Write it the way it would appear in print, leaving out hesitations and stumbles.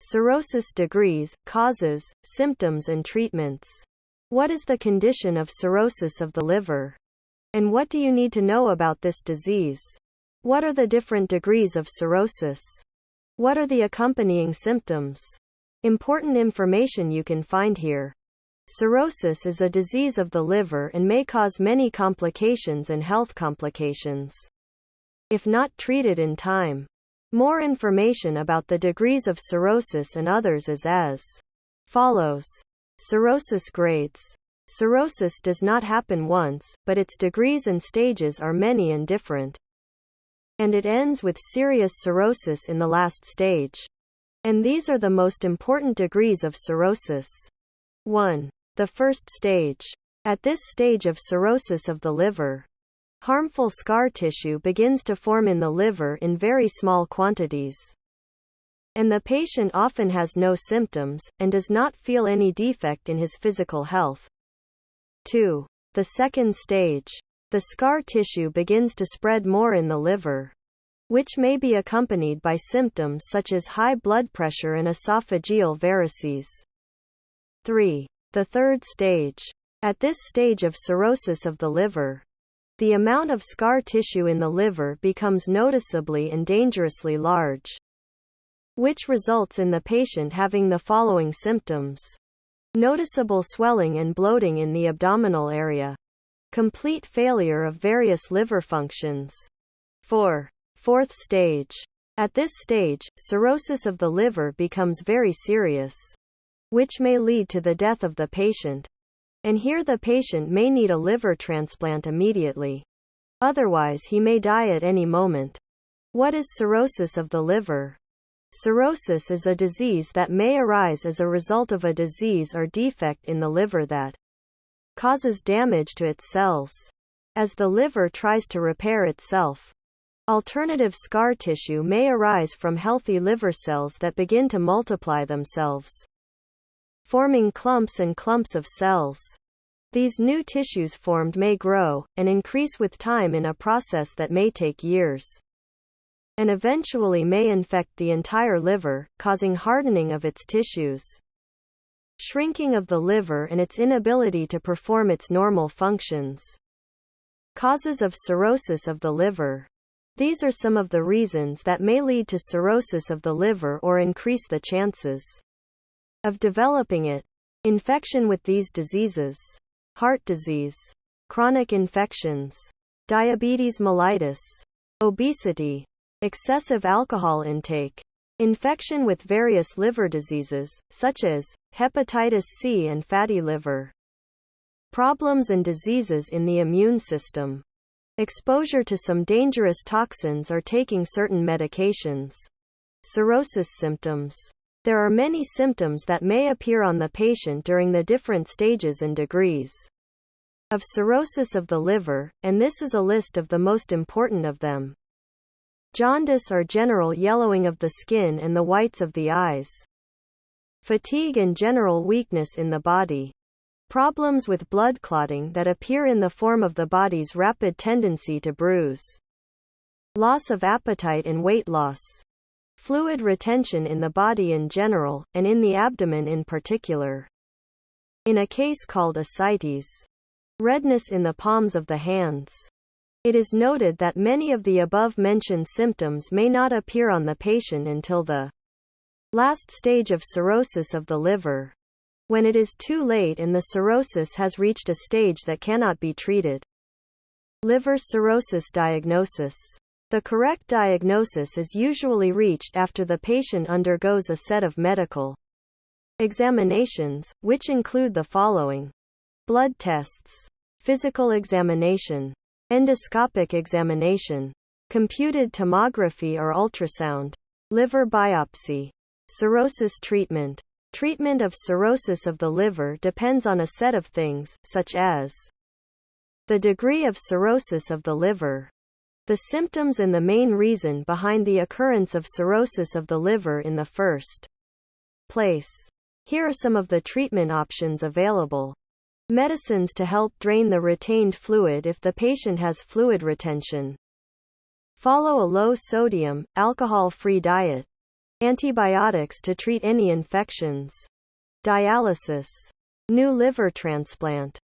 Cirrhosis degrees, causes, symptoms and treatments. What is the condition of cirrhosis of the liver? And what do you need to know about this disease? What are the different degrees of cirrhosis? What are the accompanying symptoms? Important information you can find here. Cirrhosis is a disease of the liver and may cause many complications and health complications if not treated in time. More information about the degrees of cirrhosis and others is as follows. Cirrhosis grades. Cirrhosis does not happen once, but its degrees and stages are many and different. And it ends with serious cirrhosis in the last stage. And these are the most important degrees of cirrhosis. 1. The first stage. At this stage of cirrhosis of the liver, harmful scar tissue begins to form in the liver in very small quantities. And the patient often has no symptoms, and does not feel any defect in his physical health. 2. The second stage. The scar tissue begins to spread more in the liver, which may be accompanied by symptoms such as high blood pressure and esophageal varices. 3. The third stage. At this stage of cirrhosis of the liver, the amount of scar tissue in the liver becomes noticeably and dangerously large, which results in the patient having the following symptoms: noticeable swelling and bloating in the abdominal area, complete failure of various liver functions. 4. Fourth stage. At this stage, cirrhosis of the liver becomes very serious, which may lead to the death of the patient. And here the patient may need a liver transplant immediately. Otherwise he may die at any moment. What is cirrhosis of the liver? Cirrhosis is a disease that may arise as a result of a disease or defect in the liver that causes damage to its cells, as the liver tries to repair itself. Alternative scar tissue may arise from healthy liver cells that begin to multiply themselves, forming clumps and clumps of cells. These new tissues formed may grow and increase with time in a process that may take years, and eventually may infect the entire liver, causing hardening of its tissues, shrinking of the liver and its inability to perform its normal functions. Causes of cirrhosis of the liver. These are some of the reasons that may lead to cirrhosis of the liver or increase the chances of developing it. Infection with these diseases: heart disease, chronic infections, diabetes mellitus, obesity, excessive alcohol intake, infection with various liver diseases, such as hepatitis C and fatty liver, problems and diseases in the immune system, exposure to some dangerous toxins or taking certain medications. Cirrhosis symptoms. There are many symptoms that may appear on the patient during the different stages and degrees of cirrhosis of the liver, and this is a list of the most important of them. Jaundice or general yellowing of the skin and the whites of the eyes. Fatigue and general weakness in the body. Problems with blood clotting that appear in the form of the body's rapid tendency to bruise. Loss of appetite and weight loss. Fluid retention in the body in general, and in the abdomen in particular. In a case called ascites. Redness in the palms of the hands. It is noted that many of the above-mentioned symptoms may not appear on the patient until the last stage of cirrhosis of the liver, when it is too late and the cirrhosis has reached a stage that cannot be treated. Liver cirrhosis diagnosis. The correct diagnosis is usually reached after the patient undergoes a set of medical examinations, which include the following: blood tests, physical examination, endoscopic examination, computed tomography or ultrasound, liver biopsy. Cirrhosis treatment. Treatment of cirrhosis of the liver depends on a set of things, such as the degree of cirrhosis of the liver, the symptoms and the main reason behind the occurrence of cirrhosis of the liver in the first place. Here are some of the treatment options available. Medicines to help drain the retained fluid if the patient has fluid retention. Follow a low-sodium, alcohol-free diet. Antibiotics to treat any infections. Dialysis. New liver transplant.